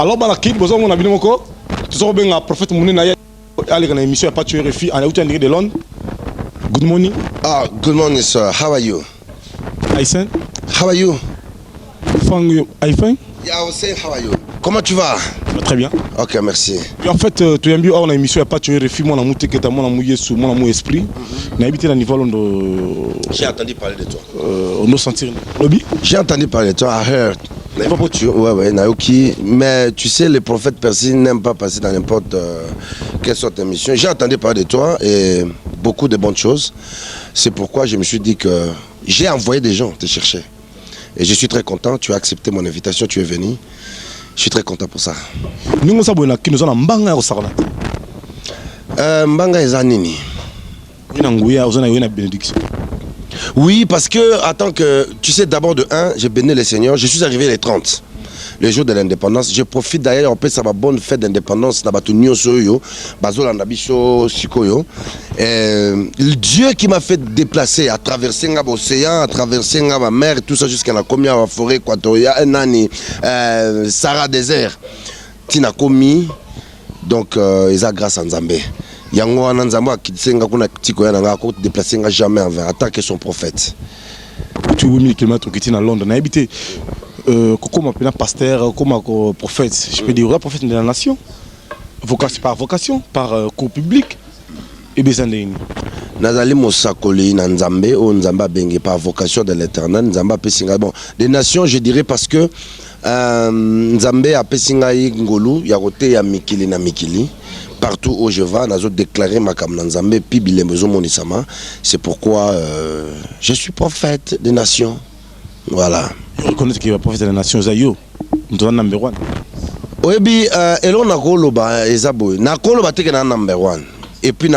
Alors, bah, la kid, vous avez mon avis, mon corps. Tu as bien un prophète Mounina, allez, dans l'émission, il n'y a pas de RFI, en Aouti, de Londres. Good morning. Ah, good morning, sir. How are you? I say. How are you? Fine. I fine. Yeah, I was saying, how are you? Comment tu vas? Très bien. Ok, merci. Et en fait, tu as bien dans l'émission, il n'y a pas de RFI, mon amour, mon Yesu, mon amour esprit. On a habité dans le niveau de. J'ai entendu parler de toi. On doit sentir. Lobby? J'ai entendu parler de toi, I heard. Ouais, Naoki. Mais tu sais, les prophètes persans n'aiment pas passer dans n'importe quelle sorte d'émission. J'ai entendu parler de toi et beaucoup de bonnes choses. C'est pourquoi je me suis dit que j'ai envoyé des gens te chercher. Et je suis très content, tu as accepté mon invitation, tu es venu. Je suis très content pour ça. Nous sommes en Mbanga au Sarana. Mbanga Ezanini. Oui, parce que, attends que, tu sais, d'abord de 1, j'ai béni le Seigneur, je suis arrivé les 30, le jour de l'indépendance. Je profite d'ailleurs, on peut savoir bonne fête d'indépendance, Dieu qui m'a fait déplacer à traverser l'océan, à traverser la mer, tout ça jusqu'à la forêt équatoriale, Sahara désert. Tina komi, donc, ils ont grâce à Nzambé. Yango ananzambo akitsenga kuna tiko yana ngako déplacer nga jamais envers attaquer son prophète. Tu 8000 km qui à Londres, n'a habité comme un pasteur, comme un prophète, je peux dire prophète de la nation. Vocation par vocation, par cours public et bezandeni. Nazali mosakoli na Nzambe o Nzamba bengi par vocation de l'Éternel, Nzamba pesinga bon. Des nations, je dirais parce que Nzambe a pesinga ngolu ya côté ya mikili na mikili. Partout où je vais, nous avons déclaré ma Nzambe, puis c'est pourquoi je suis prophète des nations. Voilà. Je reconnais qu'il est prophète des nations, Zayo. Nous sommes number one. Oui, et là, Nakoloba, Ezabo. Nakoloba, c'est number one. Et puis,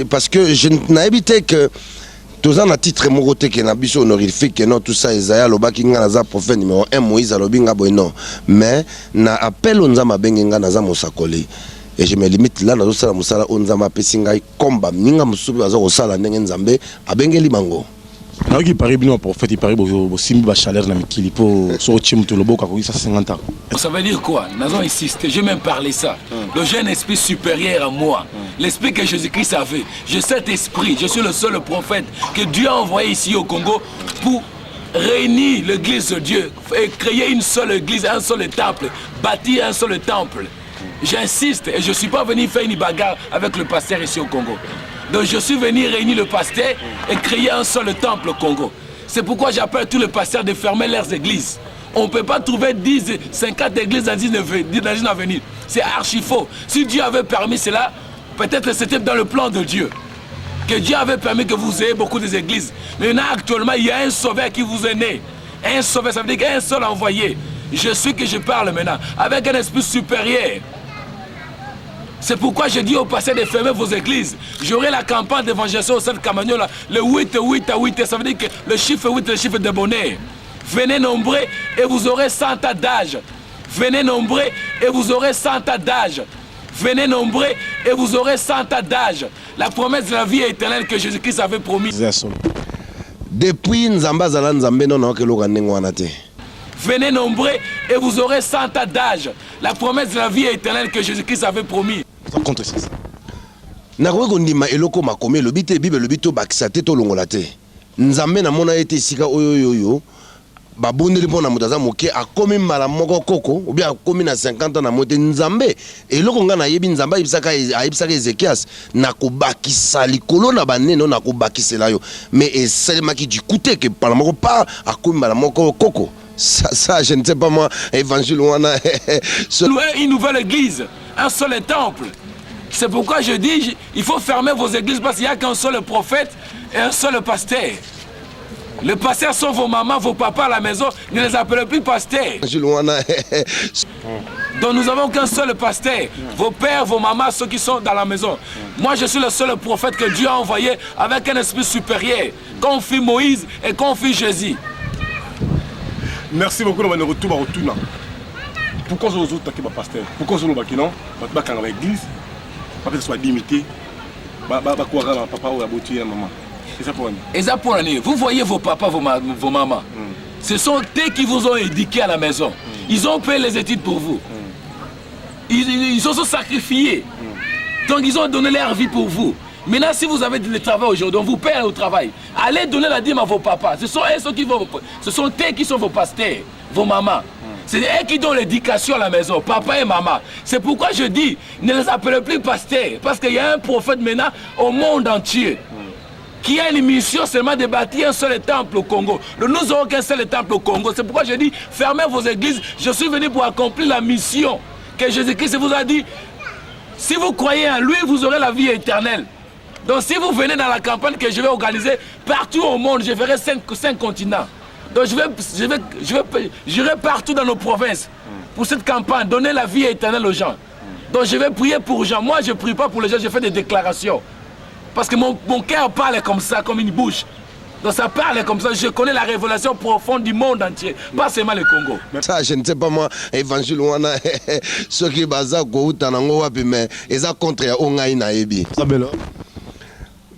parce que je n'ai habité que. Tous en a titre mogoté qui n'a pas honorifique que non tout ça Isaïa loba qui nga naza prophète numéro 1 Moïse alobinga boy non mais na appel on nzama benga naza mosakoli. Et je me limite là, dans le musala onzamba pesingai combat ninga musubi bazo osala ndenge Nzambe abengeli bango. Na qui paraît bien prophète, il paraît bo simbi ba chaleur na mikili po so chim to lobo ka ko ça 50 ans. Ça veut dire quoi? Nous avons insisté, j'ai même parlé ça. Le jeune esprit supérieur à moi, l'esprit que Jésus-Christ avait. J'ai cet esprit, je suis le seul prophète que Dieu a envoyé ici au Congo pour réunir l'église de Dieu et créer une seule église, un seul temple, bâtir un seul temple. J'insiste et je ne suis pas venu faire une bagarre avec le pasteur ici au Congo. Donc je suis venu réunir le pasteur et créer un seul temple au Congo. C'est pourquoi j'appelle tous les pasteurs de fermer leurs églises. On ne peut pas trouver 10, 50 églises dans une avenue. C'est archi faux. Si Dieu avait permis cela, peut-être que c'était dans le plan de Dieu. Que Dieu avait permis que vous ayez beaucoup d'églises. Mais actuellement, il y a un sauveur qui vous est né. Un sauveur, ça veut dire qu'un seul envoyé. Je suis que je parle maintenant, avec un esprit supérieur. C'est pourquoi je dis au passé de fermer vos églises. J'aurai la campagne d'évangélisation au centre Camagnola, le 8 à 8, ça veut dire que le chiffre 8 est le chiffre de bonheur. Venez nombreux et vous aurez 100 ans d'âge. Venez nombreux et vous aurez 100 ans d'âge. Venez nombreux et vous aurez 100 ans d'âge. La promesse de la vie éternelle que Jésus-Christ avait promis. Depuis Nzamba Zala Nzambe non que l'oranengoanate. Venez nombreux et vous aurez 100 ans d'âge. La promesse de la vie éternelle que Jésus-Christ avait promis. Ça contre ça. Nakowe kondima eloko makome lobi te bible lobi to bakisa te to longola te. Nzambe na mona ete sika oyoyoyo babondeli mpona moto aza moke akomi mbala moko koko ou bien akomi na 50 ans na mote Nzambe eloko nga nayebi Nzambe ayebisaka Ezekias nakobakisa likolo na banene nakobakisela yo mais esalemaki du côté que par moko pas akomi mbala moko koko. Ça, je ne sais pas moi, évangile wana. Une nouvelle église, un seul temple. C'est pourquoi je dis, il faut fermer vos églises parce qu'il n'y a qu'un seul prophète et un seul pasteur. Les pasteurs sont vos mamans, vos papas à la maison, ne les appelez plus pasteurs. Donc nous n'avons qu'un seul pasteur. Vos pères, vos mamans, ceux qui sont dans la maison. Moi je suis le seul prophète que Dieu a envoyé avec un esprit supérieur. Qu'on fit Moïse et qu'on fit Jésus. Merci beaucoup, on va retour à retour. Pourquoi je vous attaquer ma pasteur? Pourquoi je vous attaquer non? Parce que l'église, parce que ce soit limité, papa ou la beauté maman. C'est ça pour nous. Et ça pour nous. Vous voyez vos papas, vos mamans. Ce sont eux qui vous ont éduqué à la maison. Ils ont payé les études pour vous. Ils se sont sacrifiés. Donc ils ont donné leur vie pour vous. Maintenant, si vous avez du travail aujourd'hui, on vous paie au travail. Allez donner la dîme à vos papas. Ce sont eux qui sont vos pasteurs, vos mamans. C'est eux qui donnent l'éducation à la maison, papa et maman. C'est pourquoi je dis, ne les appelez plus pasteurs. Parce qu'il y a un prophète maintenant au monde entier qui a une mission seulement de bâtir un seul temple au Congo. Nous n'avons qu'un seul temple au Congo. C'est pourquoi je dis, fermez vos églises. Je suis venu pour accomplir la mission que Jésus-Christ vous a dit. Si vous croyez en lui, vous aurez la vie éternelle. Donc si vous venez dans la campagne que je vais organiser partout au monde, je ferai 5 continents. Donc j'irai partout dans nos provinces pour cette campagne, donner la vie éternelle aux gens. Donc je vais prier pour les gens. Moi je ne prie pas pour les gens, je fais des déclarations. Parce que mon cœur parle comme ça, comme une bouche. Donc ça parle comme ça, je connais la révélation profonde du monde entier, pas seulement le Congo. Ça, je ne sais pas moi, évangile wana ceux qui baza ko utanango wapi mais eza contre ongai na ebi.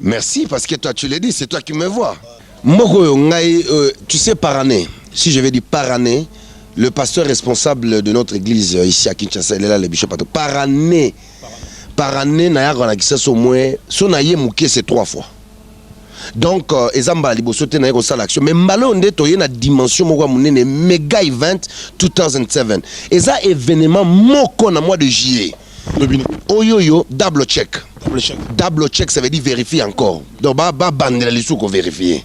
Merci parce que toi tu l'as dit, c'est toi qui me vois. Moko ongai tu sais par année, si je vais dire par année, le pasteur responsable de notre église ici à Kinshasa, il est là le bishop par année na ya kona kisa so moins so na ye muke c'est 3 fois. Donc ezamba libosote na yeko sala action mais mbalo nde toye na dimension moko munene mega event 2007 eza événement moko na mois de juillet oyoyo double check ça veut dire vérifier encore donc ba bandela les sous ko vérifier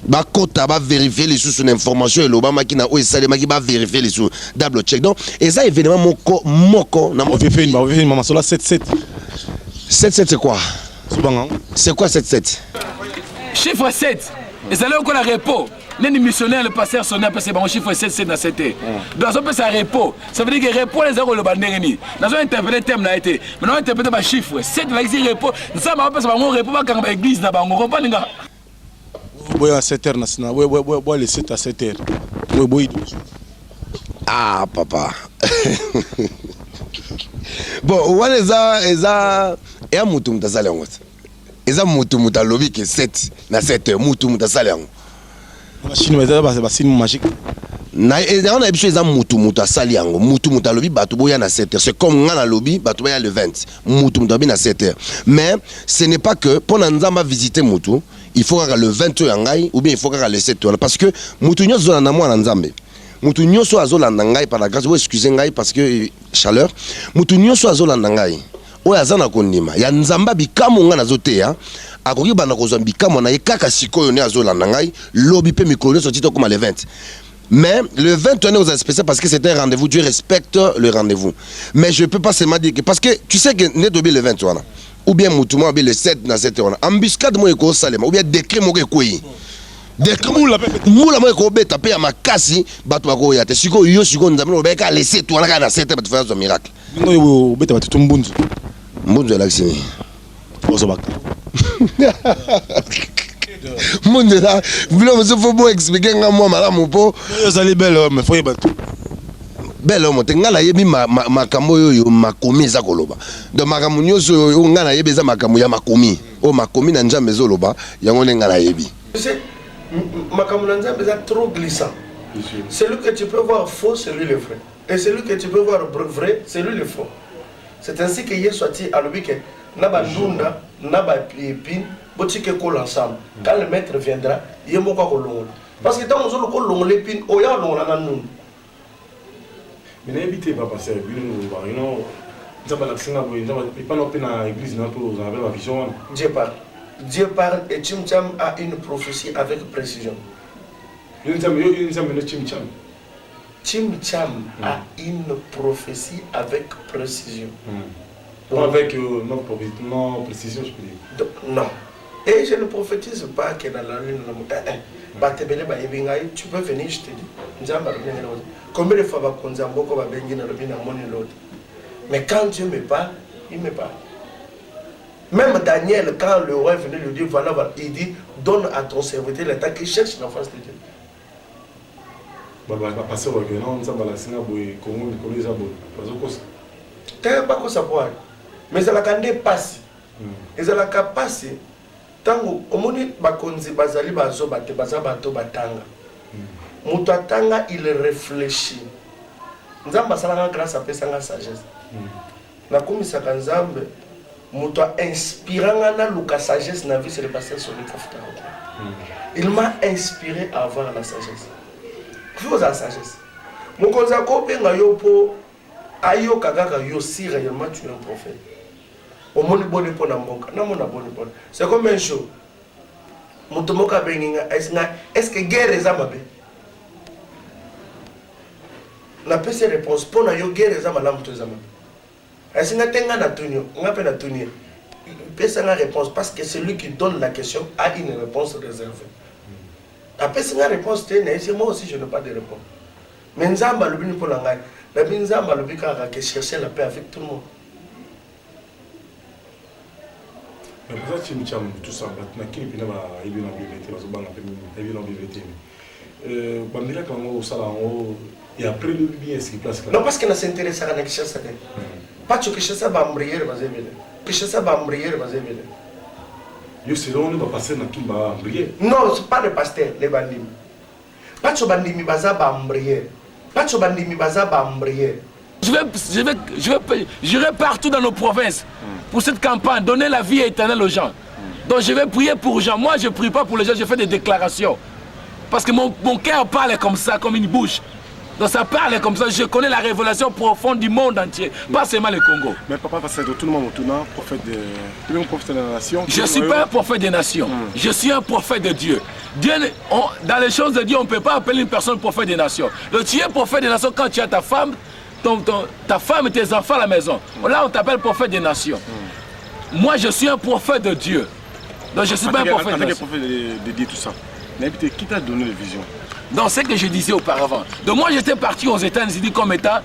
ba kota ba vérifier les sous information et l'obama qui na o esalema qui ba vérifier les sous double check donc eza événement moko na mo fait une maman sur la 77 c'est quoi c'est quoi 77 chiffre 7 et allez encore la repos les missionnaires le pasteur sonné parce que bon chiffre 7 dans cette dans un peu ça repos ça veut dire que repos les zéro le bandéreni dans un interpréter thème là été maintenant interpréter ba chiffre 7 va dire repos ça va pas ça va repos ba quand église na bango comprendre nga boy à 7h na boy les 7 à 7h boy ah papa bon wana eza ya mutu mtasala yango eza mutu mutalobi ke 7 na 7 mutu mutasala yango machine ba signe magique na on a biso eza mutu asali yango mutu mutalobi bato boya na 7h c'est comme ngana lobi bato boya le 20 mutu mutabi na 7h mais ce n'est pas que pour nzamba visiter mutu il faut que le 20 yangai ou bien il faut que le 7 parce que mutu nyozo na mwana nzambe mutu nyoso azolanda ngai par la grâce vous excusez ngai parce que chaleur mutu nyoso azolanda ngai oyo azana kondima ya nzamba bikamo nga nazoteya akoki bana kozwa bikamo na ye kaka sikoyo ne azolanda ngai lobi pe mikolo so tito comme le 20 mais le 20 on est spécial parce que c'était un rendez-vous Dieu respecte le rendez-vous mais je peux pas seulement dire que parce que tu sais que ne dobi le 20 wana ou bien mutu mo le 7 na 7 wana embuscade mo eko salema ou bien décret mo ekoyi mula mo ko beta pe ya makasi bato bako ya te siko yo siko nzambe no beka laisser toi na 7 bato faire un miracle ngo beta bato mbunzu mbunzu la xini ozo bak monde là vilo mo faut bon expliquer nga moi malamu po yo zali belle mais faut yeba belle homme te ngala yebi makambo yo makomi za koloba de makambo nyoso yo ngala yebi za makambo ya makomi o makomi na nzambe zoloba yango ne ngala yebi. Makamunanza est trop glissant. Celui que tu peux voir faux, c'est lui le vrai. Et celui que tu peux voir vrai, c'est lui le faux. C'est ainsi que Yesu a dit à lui que Naba Dunda, Naba Épine, Botike Kol ensemble. Quand le maître viendra, il y a beaucoup de long. Parce que tant que nous avons l'épine, on a long là nous. Mais n'habitez pas passer, you know, ça va l'accent, il pas non plus dans l'église, non plus, vous avez la vision. Dieu parle et Chimcham a une prophétie avec précision. Chimcham a une prophétie avec précision. Donc, avec non précision, je peux dire. Non. Et je ne prophétise pas que dans la lune, tu peux venir, je te dis. Combien de fois mais quand Dieu me parle, il me parle. Même Daniel, quand le roi est venu lui dire, voilà, il dit, donne à ton serviteur l'état qui cherche la face de Dieu. Mais la candé passe. Et la passe. Tango, omoni bakonzi bazali bazo bate baza bato batanga. Mutatanga il réfléchit. Nzambe asalanga grâce apesanga sagesse. Nakomisaka Nzambe moto inspiranga na luka sagesse na vie c'est le pasteur Sony Kofutaro. Il m'a inspiré à avoir la sagesse. Vous avez la sagesse. Mon conseil kopenga yo po ayo kagaka yo si réellement tu es un prophète. Au monde bonne pour na mboka, na mona bonne pour. C'est comme un show. Moto moka benginga est-ce que guerre est amabe? La petite réponse pour na yo guerre est amabe moto est amabe. Est-ce que tenga na tunyo, nga pe na tunye. Pesa nga réponse parce que celui qui donne la question a une réponse réservée. Après c'est une réponse c'est moi aussi je n'ai pas de réponse. Mais Nzamba le bini pour la ngai. La Nzamba le bika que chercher la paix avec tout le monde. Mais pour ça tu me tiens tout ça na kini pina ba ibi na bibliothèque bazo banga pe ibi na bibliothèque. Bandira quand au salon et après le bien ce qui place. Non parce que na s'intéresse à na chercher ça. Pas tu que chercher ba mbrière ba zebele. Que chercher ba mbrière ba zebele. Yo c'est là on va passer na kimba mbrière. Non, c'est pas le pasteur les bandimi. Pas tu bandimi baza ba mbrière. Pas tu bandimi baza ba mbrière. J'irai partout dans nos provinces pour cette campagne, donner la vie éternelle aux gens. Donc je vais prier pour les gens. Moi, je ne prie pas pour les gens, je fais des déclarations. Parce que mon cœur parle comme ça, comme une bouche. Donc ça parle comme ça. Je connais la révélation profonde du monde entier, pas seulement le Congo. Mais papa, parce que tout le monde est prophète de la nation. Je ne suis pas un prophète des nations. Je suis un prophète de Dieu. Dans les choses de Dieu, on ne peut pas appeler une personne prophète des nations. Donc tu es prophète des nations quand tu as ta femme, ta femme et tes enfants à la maison. Là, on t'appelle prophète des nations. Moi, je suis un prophète de Dieu. Donc, je ne suis pas un prophète des nations. prophète de Dieu, tout ça. Mais qui t'a donné la vision? Donc, c'est ce que je disais auparavant. Donc, moi, j'étais parti aux États-Unis comme étant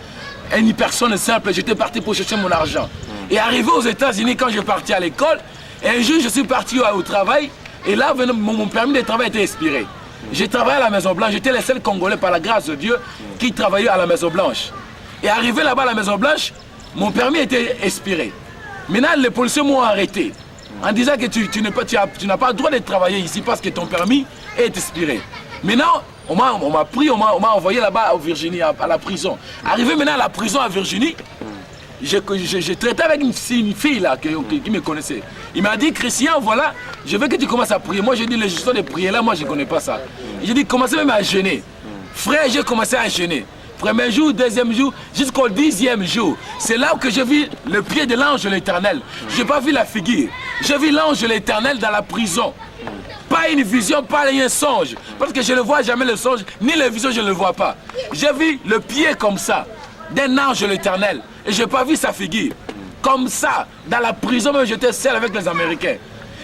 une personne simple. J'étais parti pour chercher mon argent. Et arrivé aux États-Unis, quand je partais à l'école, un jour, je suis parti au travail. Et là, mon permis de travail était expiré. J'ai travaillé à la Maison Blanche. J'étais le seul Congolais, par la grâce de Dieu, qui travaillait à la Maison Blanche. Et arrivé là-bas à la Maison Blanche, mon permis était expiré. Maintenant, les policiers m'ont arrêté en disant que tu n'as pas le droit de travailler ici parce que ton permis est expiré. Maintenant, on m'a pris, on m'a envoyé là-bas en Virginie, à la prison. Arrivé maintenant à la prison à Virginie, j'ai traité avec une fille là qui me connaissait. Il m'a dit, Christian, voilà, je veux que tu commences à prier. Moi, j'ai dit, les gestions de prier là, moi, je ne connais pas ça. J'ai dit, commencez même à jeûner. Frère, j'ai commencé à jeûner. Premier jour, deuxième jour, jusqu'au 10e jour. C'est là que j'ai vu le pied de l'ange de l'Éternel. Je n'ai pas vu la figure. J'ai vu l'ange de l'Éternel dans la prison. Pas une vision, pas un songe. Parce que je ne vois jamais le songe, ni la vision, je ne le vois pas. J'ai vu le pied comme ça, d'un ange de l'Éternel. Et je n'ai pas vu sa figure. Comme ça, dans la prison, même j'étais seul avec les Américains.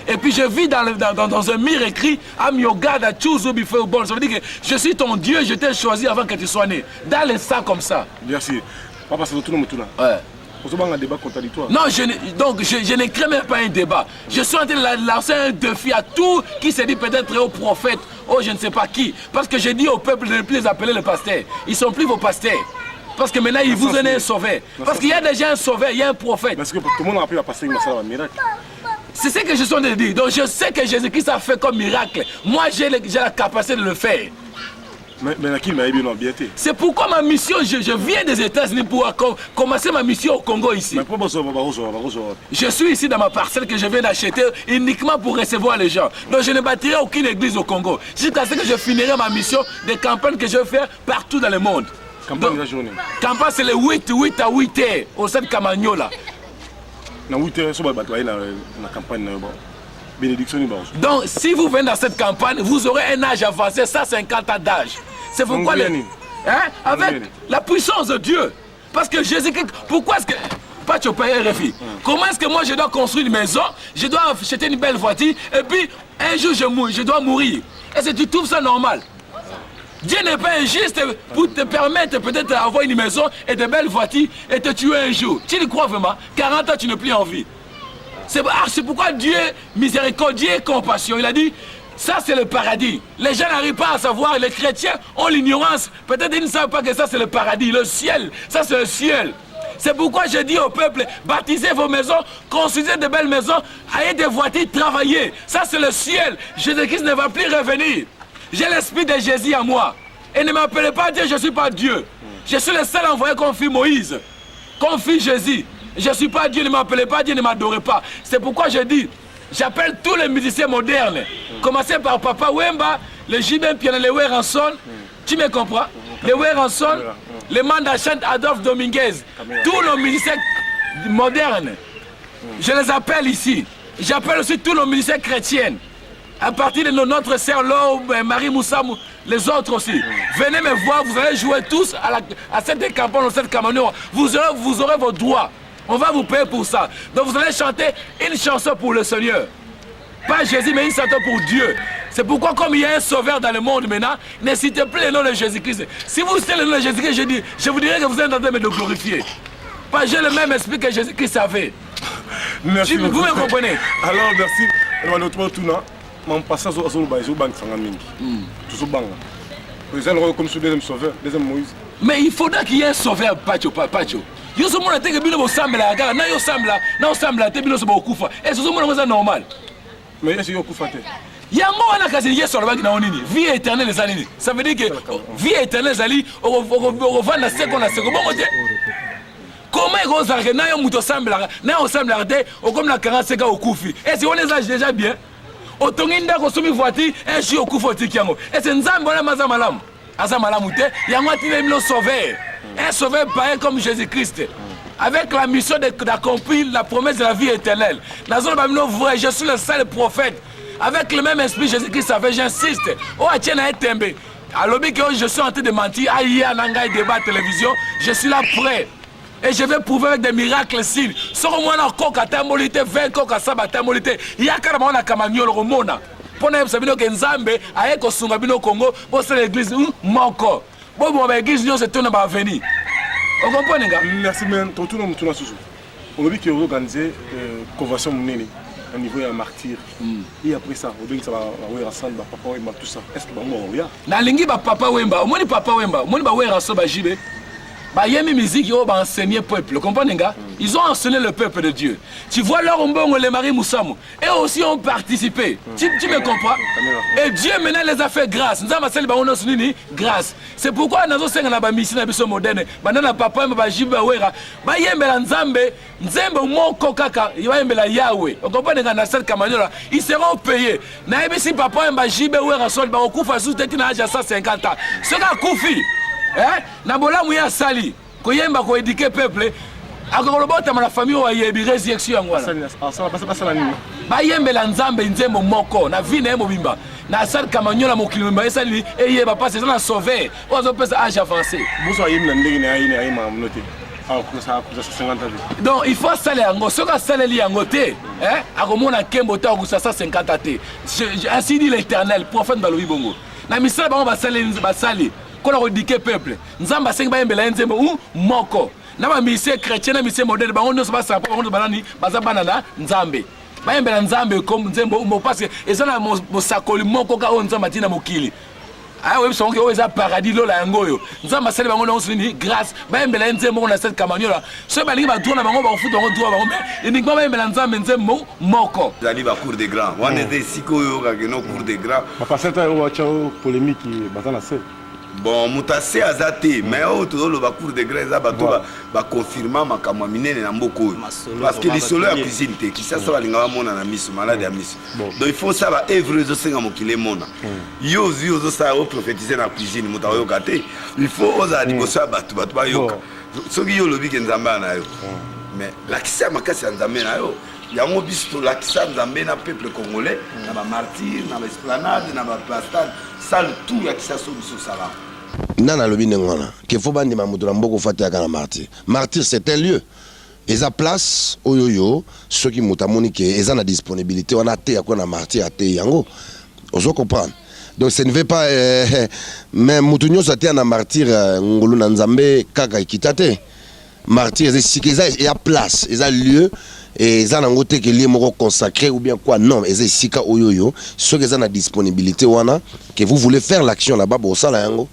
Et puis je vis dans un mur écrit I'm your God, I choose you before you born. Ça veut dire que je suis ton Dieu, je t'ai choisi avant que tu sois né. Dans le sang comme ça. Merci. Papa, c'est tout le monde tout là. Ouais. Pour ça, un débat contradictoire. Non, je ne crée même pas un débat. Je suis en train de lancer un défi à tout qui se dit peut-être au prophète, je ne sais pas qui. Parce que j'ai dit au peuple de ne plus les appeler les pasteurs. Ils ne sont plus vos pasteurs. Parce que maintenant, ils vous donnent un sauveur. Parce qu'il y a déjà un sauveur, il y a un prophète. Parce que tout le monde a appelé la pasteur, il m'a fait un miracle. C'est ce que je suis en train de dire. Donc je sais que Jésus-Christ a fait comme miracle. Moi, j'ai la capacité de le faire. Mais qui m'a bien bien. C'est pourquoi ma mission, je viens des États-Unis pour commencer ma mission au Congo ici. Mais pourquoi je suis ici dans ma parcelle que je viens d'acheter uniquement pour recevoir les gens. Donc je ne bâtirai aucune église au Congo. Jusqu'à ce que je finirai ma mission de campagne que je vais faire partout dans le monde. Campagne de la journée. Campagne, c'est le 8 à 8 heures au sein de Camagnola. Donc, si vous venez dans cette campagne, vous aurez un âge avancé, 150 ans d'âge. C'est pourquoi avec la puissance de Dieu. Parce que Jésus-Christ, pourquoi est-ce que... Pas tu payes un refus. Comment est-ce que moi je dois construire une maison, je dois acheter une belle voiture, et puis un jour je dois mourir. Est-ce que tu trouves ça normal? Dieu n'est pas injuste pour te permettre peut-être d'avoir une maison et de belles voitures et te tuer un jour. Tu le crois vraiment? 40 ans, tu n'es plus en vie. C'est pourquoi Dieu est miséricordieux et compassion. Il a dit, ça c'est le paradis. Les gens n'arrivent pas à savoir, les chrétiens ont l'ignorance. Peut-être ils ne savent pas que ça c'est le paradis, le ciel. Ça c'est le ciel. C'est pourquoi je dis au peuple, baptisez vos maisons, construisez de belles maisons, ayez des voitures, travaillez. Ça c'est le ciel. Jésus-Christ ne va plus revenir. J'ai l'esprit de Jésus à moi. Et ne m'appelez pas Dieu, je ne suis pas Dieu. Je suis le seul envoyé comme fille Moïse, comme fille Jésus. Je ne suis pas Dieu, ne m'appelez pas Dieu, ne m'adorez pas. C'est pourquoi je dis, j'appelle tous les musiciens modernes. Commencez par Papa Wemba, le Jibin Piano, le Weranson. Tu me comprends? Le Weranson, le Mandachant Adolphe Dominguez. Tous nos musiciens modernes. Je les appelle ici. J'appelle aussi tous nos musiciens chrétiens. À partir de notre sœur Laure, Marie Moussa, les autres aussi. Venez me voir, vous allez jouer tous à cette campagne, cette campagne. Vous aurez vos droits. On va vous payer pour ça. Donc vous allez chanter une chanson pour le Seigneur. Pas Jésus, mais une chanson pour Dieu. C'est pourquoi comme il y a un sauveur dans le monde maintenant, ne citez plus le nom de Jésus-Christ. Si vous citez le nom de Jésus-Christ, je vous dirai que vous êtes en train de me glorifier. Pas j'ai le même esprit que Jésus-Christ avait. Merci. Vous me comprenez? Alors merci. Mon passage au banque comme ce deuxième sauveur, deuxième Moïse. Mais il faudra qu'il y ait un sauveur, Pacho. Yo so mona teke bino bosambela kaka na yo sambela te bino so bokufa. Et ce mona c'est normal. Mais est-ce que yo kufa te? Yango wana kasi yeso alobaki na nini? Vie éternelle ezali nini? Ça veut dire que vie éternelle ezali ovanda seko na seko bongo te. Comment ekozalaka na yo muto osambelaka na yo osambelaka te okomi na 45 ans okufi? Est-ce qu'on est déjà bien? Otongi ndako osomi voiture un jour okufa otiki yango. Est-ce nzambe wana maza malamu? Aza malamu te yango atile mino sauveur. Un sauveur pareil comme Jésus-Christ. Avec la mission d'accomplir la promesse de la vie éternelle. Je suis le seul prophète. Avec le même esprit Jésus-Christ avait, j'insiste. Oh, alors que je suis en train de mentir. Aïe, Nanga débat télévision. Je suis là prêt. Et je vais prouver avec des miracles signes. Soro mwana koka tamolite 20 koka saba tamolite. Yakara mwana kamanyolo romona. Pona sabino ke nzambe aye ko sunga bino Congo, bo c'est l'église moko. Bon, bon, l'église nous c'est tourné par venir. Vous comprenez, gars? Merci, mais tout le monde tourne sous. On a vu qu'il y a organisé convention monnaie au niveau de martyr. Et après ça, on dit ça va ensemble, papa Wemba, tout ça. Est-ce que on y a? Na lingi ba papa Wemba, au papa Wemba, au ba wera so ba jibe. Bah, il y a une musique qui va enseigner le peuple, vous comprenez? Ils ont enseigné le peuple de Dieu. Tu vois leur ombongo, les maris Moussamou. Et aussi ont participé. Tu me comprends? Et Dieu maintenant les a fait grâce. Nous avons fait grâce. C'est pourquoi nous avons fait une mission moderne. Maintenant, papa m'a dit que il y a Nzambe, Nzambe moko kaka, il y a Yahweh. Vous comprenez? Ils seront payés. Si papa m'a dit que il y a 150 ans. Ce gars Koufi. Na bola muya sali ko yemba ko éduquer peuple akolobota na famille wa yebi résurrection yango wana ba yembela nzambe nzembo moko na vie na mobimba na sal kamanyola mokili mba esali eyeba passe na sauver ozo pesa âge avancé boso yemna ndenge na ayi ma noté ça 50 ans. Donc il faut saler yango soka saleli yango te akomona kembo ta ko 150 ans te ainsi dit l'Éternel prophète balobi bongo na misala bango basali qu'on a éduqué peuple. Nous avons passé par Nzembo moko. Na ba mission chrétien na mission moderne ba on ne se passe pas on banani baza banana Nzambe. Ba yembela Nzambe comme Nzembo mo parce que ezana mo sakoli moko ka on Nzamba tina mokili. Ah oui, c'est que ça paradis là yango yo. Nzamba sele bango na osini grâce. Ba yembela Nzembo na cette camanyola. Ce balingi ba tourna bango ba futo bango droit bango mais uniquement ba yembela Nzambe Nzembo moko. Zali ba cour des grands. On était siko yo ka no cour des grands. Papa certains ont chao polémique bazana se. Bon, mutase azate, mais tout le cours de grâce va confirmer ma camamine na mboko. Parce que les solo ya cuisine te, qui ça va linga mona na miso, malade ya miso. Donc il faut ça va œuvre zo senga mokile mona. Yo zi zo ça o prophétiser na cuisine muta yo kate. Il faut oza libosa batu ba yoka. Soki yo lobi ke nzamba na yo. Mais la kisa makasi nzambe na yo. Yango biso la kisa nzambe na peuple congolais, na ba martyr, na ba esplanade, na ba plastade. Ça le tout ya kisa so biso sala. Nana lobi ngwana ke faut bandi mamuto na mboko fata kana martyr. Martyr c'est un lieu. Eza place oyoyo ceux qui mutamoni ke eza na disponibilité on a te ya na martyr ate yango. Ozo comprendre. Donc ça ne veut pas mais mutunyo sa te na martyr ngolu na nzambe kaka kitate. Martyr c'est ya place, eza lieu et eza nango te ke lieu moko consacré ou bien quoi non, eza sika oyoyo ceux qui eza na disponibilité wana que vous voulez faire l'action là-bas pour ça là yango.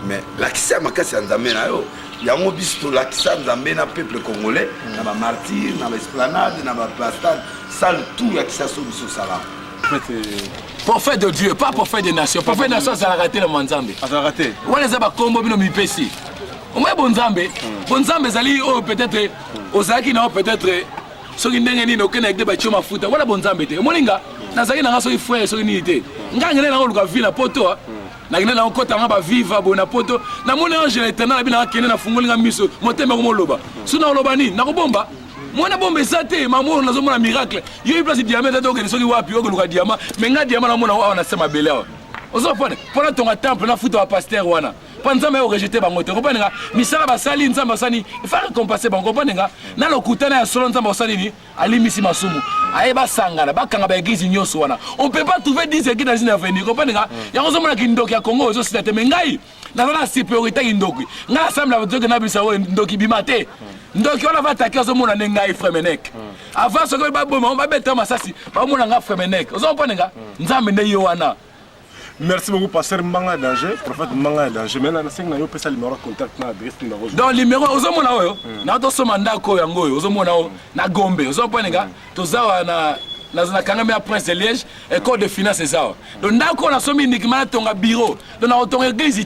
Mais l'accès à makasi nzambe na yo yango biso l'accès à nzambe na peuple congolais na ba martyr na ba esplanade na ba plastade ça le tout ya kisa so biso sala. Prophète de Dieu, pas prophète des nations. Prophète des nations, ça a raté le Manzambe. Ça a raté. On les a pas combo bino mipesi. Omoya bonzambe. Bonzambe zali oh peut-être ozaki na peut-être soki ndenge nini okene avec des bâtiments mafuta. Voilà bonzambe te. Omoninga nazaki na soki frère soki nini te. Ngangene na luka vie na poto. Na ngene na okota nga ba viva bona poto. Na moni ange l'éternel na bina kene na fungolinga miso. Motema ko moloba. Suna oloba nini? Na ko bomba. Mwana bombe sate mamono nazomona miracle. Yo place diamant to okene soki wapi okoluka diamant. Menga diamant na mona wa na sema belewa. Ozopone pona tonga temple na futa wa pasteur wana panza me rejeter bango te kompanenga misala basali nzamba sani il faut récompenser bango kompanenga na lokutana ya solo nzamba osali ni alimisi masumu ayeba sangana bakanga ba église nyoso wana on peut pas trouver 10 églises dans une avenue kompanenga ya kozomona kindoki ya Congo ozo sita te mengai na la supériorité kindoki nga assemble avec que na bisa o ndoki bimate ndoki wana va attaquer ozomona nengai Fremenek avant ce que ba boma on va beta masasi ba mona nga Fremenek ozomponenga nzambe ne yo wana. Merci beaucoup, pasteur Mbanga Danger, prophète Mbanga Danger. Maintenant, je vais vous le numéro de contact, l'adresse numéro. Donc, le numéro, vous avez un mandat, vous avez un Gombe, vous avez un Kangamé à Prince de Liège, école de finance. Donc, nous avons uniquement un bureau, nous avons une église.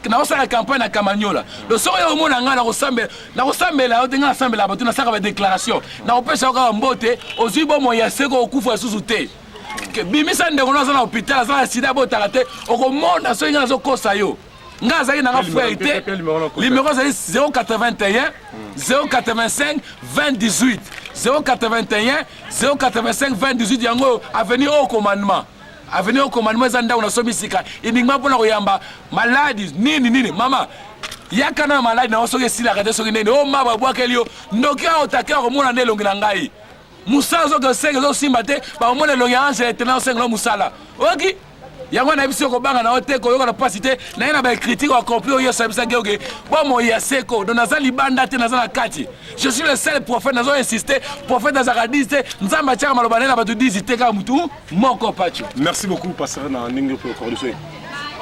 Nous avons une campagne à Camagnola. Donc, si vous avez une déclaration, nous avons une bimisa ndeko na zana hôpital zana sida botaka te okomonda so inga zo kosa yo nga zaki na frère te numéro 081 085 2018 081 085 2018 yango avenue au commandement zanda una somisika iningma pona koyamba maladies nini mama yakana maladi na osoke sila kate soki nene o maba bwakeli yo ndoki otaka komona nelongi na ngai Moussa zo que cinq zo simbate ba mo le loyange éternel cinq lo musala oki yango na biso ko banga na hotel ko yoko na pasité na ina ba critique ko complet yo sabisa ngeuke bo mo ya seko don nazali banda te nazala kati je suis le seul prophète nazo insister prophète azakadiste nzamba chaka maloba na ba to dizite ka mutu moko pacho. Merci beaucoup pasteur na ningo pour cordiso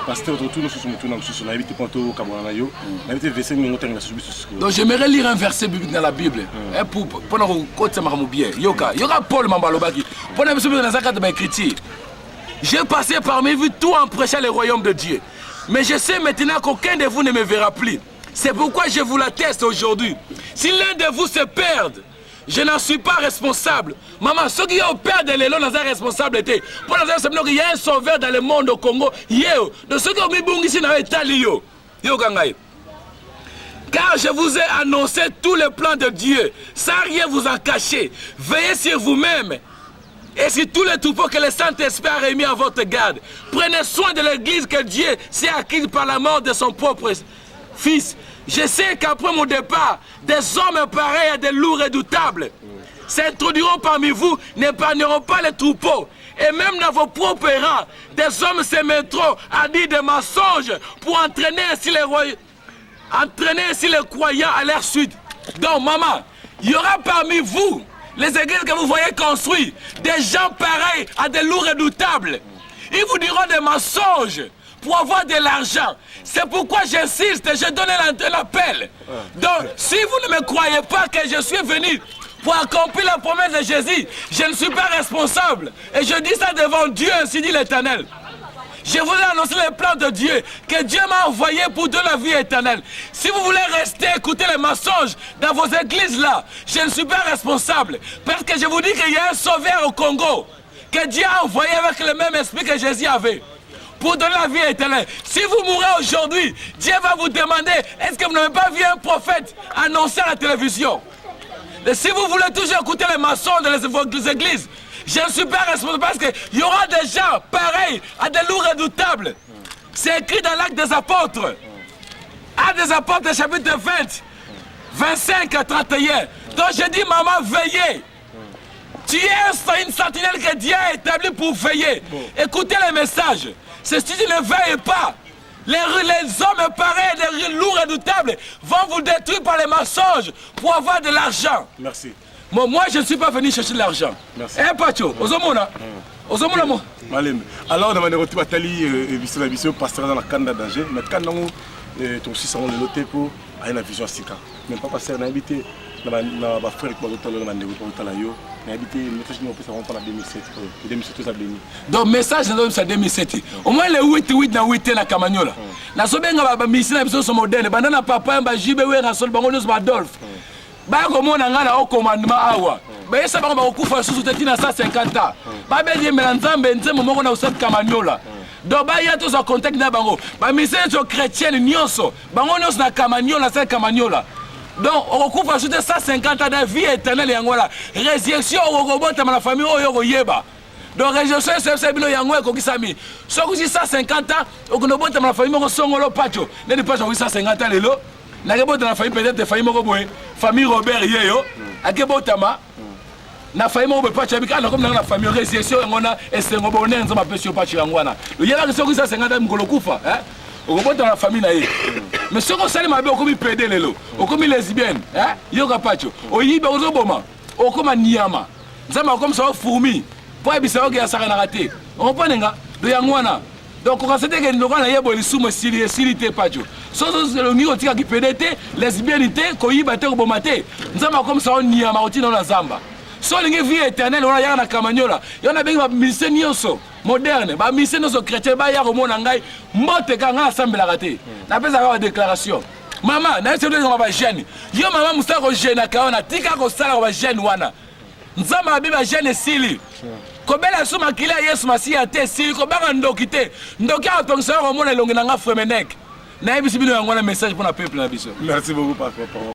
pasteur retourne sur mutu na musu na habite ponto kamona yo na habite verset ningo tanga subi susu. Donc j'aimerais lire un verset biblique dans la Bible et pour côté maramu bien yoka Paul Mambalobaki pour na biso na zakata ba écriture. J'ai passé parmi vous tout en prêchant le royaume de Dieu. Mais je sais maintenant qu'aucun de vous ne me verra plus. C'est pourquoi je vous l'atteste aujourd'hui. Si l'un de vous se perd, je n'en suis pas responsable. Maman, ceux qui ont perdu les lots, ils sont responsabilité. Pour nous dire qu'il y a un sauveur dans le monde au Congo. De ceux qui ont mis ici dans l'Italie. Car je vous ai annoncé tous les plans de Dieu, sans rien vous en cacher. Veillez sur vous-même. Et si tous les troupeaux que le Saint-Esprit a remis à votre garde, prenez soin de l'église que Dieu s'est acquise par la mort de son propre Fils. Je sais qu'après mon départ, des hommes pareils à des loups redoutables s'introduiront parmi vous, n'épargneront pas les troupeaux. Et même dans vos propres rangs, des hommes se mettront à dire des mensonges pour entraîner ainsi les croyants à leur suite. Donc, maman, il y aura parmi vous, les églises que vous voyez construites, des gens pareils à des loups redoutables. Ils vous diront des mensonges pour avoir de l'argent. C'est pourquoi j'insiste, je donne l'appel. Donc, si vous ne me croyez pas que je suis venu pour accomplir la promesse de Jésus, je ne suis pas responsable. Et je dis ça devant Dieu, ainsi dit l'Éternel. Je vous ai annoncé les plans de Dieu, que Dieu m'a envoyé pour donner la vie éternelle. Si vous voulez rester écouter les mensonges dans vos églises là, je ne suis pas responsable. Parce que je vous dis qu'il y a un sauveur au Congo, que Dieu a envoyé avec le même esprit que Jésus avait, pour donner la vie éternelle. Si vous mourrez aujourd'hui, Dieu va vous demander, est-ce que vous n'avez pas vu un prophète annoncer à la télévision? Et si vous voulez toujours écouter les mensonges dans vos églises, je ne suis pas responsable parce qu'il y aura des gens pareils à des loups redoutables. C'est écrit dans l'Acte des Apôtres. Acte des Apôtres, chapitre 20, 25 à 31. Donc je dis, maman, veillez. Tu es une sentinelle que Dieu a établie pour veiller. Écoutez les messages. Si tu ne veilles pas, les hommes pareils, les loups redoutables vont vous détruire par les mensonges pour avoir de l'argent. Merci. Moi, je ne suis pas venu chercher de l'argent. Eh, Pacho, Ozomona. Ozomona, moi. Alors, on a retrouvé Batali, vice pasteur dans la Kanda d'Angers. Mais quand on est aussi, on est noté pour avoir une vision 5 ans. Mais pas passer à invité na ba frère ko tolo na ndeko ko tala yo na habité message ni opesa on parle 2007 2007 ça béni donc message na ça 2007 au moins le 8 na 8 na Kamanyola na so benga ba misi na biso so moderne banda na papa ba jibe we na sol bango nyos ba Adolphe ba ko mona ngana au commandement awa ba yesa bango ba kufa susu teti na 150 ans ba be yemela nzambe nzembo moko na usat Kamanyola donc ba ya to so contact na bango ba misi so chrétienne nyonso bango nyos na Kamanyola sa Kamanyola. Donc, on recoupe ajouter 150 ans de vie éternelle. Résurrection, on rebondit dans la famille. Donc, résurrection, c'est bien yango ko kisami. So ko 150 ans, on rebondit dans la famille ko songolo pacho. Ne pas 150 ans lelo. Na rebondit dans la famille peut-être famille ko boy. Famille Robert yeyo. Akebotama. Na famille mo pacho bika na comme na famille résurrection ngona esengo bonenzo mapesio pacho yangwana. Le yela ko 150 ans mkolo kufa, hein? On rebondit dans la famille na ye. Mais ce qu'on sait, c'est qu'on pédé les lots, on comme lesbienne, hein, yoga pacho, on y va aux obama, on comme niama, ça m'a comme ça fourmi, pour y ça ça n'a raté, on prend nga, de yangwana, donc on sait que nous avons yabo les sous silité pacho, sans le niveau qui pédé lesbiennité, qu'on y battait au bomate, ça m'a comme ça niama au dans la zamba. So les vie éternelle, on a y'a na Kamanyola, y en a bien misé nyoso moderne, ba misé nos chrétiens, ba y'a au monde angai, mote kanga assemble la raté. Na pesa avoir déclaration. Maman, na c'est dans ba jeune. Yo maman musta ko jeune akaona, tika ko sala ko jeune wana. Nzama biba jeune sili. Ko bela suma kila Yesu Masia te sili ko banga ndokite. Ndokia tonsa ko mona longi nanga fremenek. Na yebisi bino yango na message pour na peuple na biso. Merci beaucoup papa.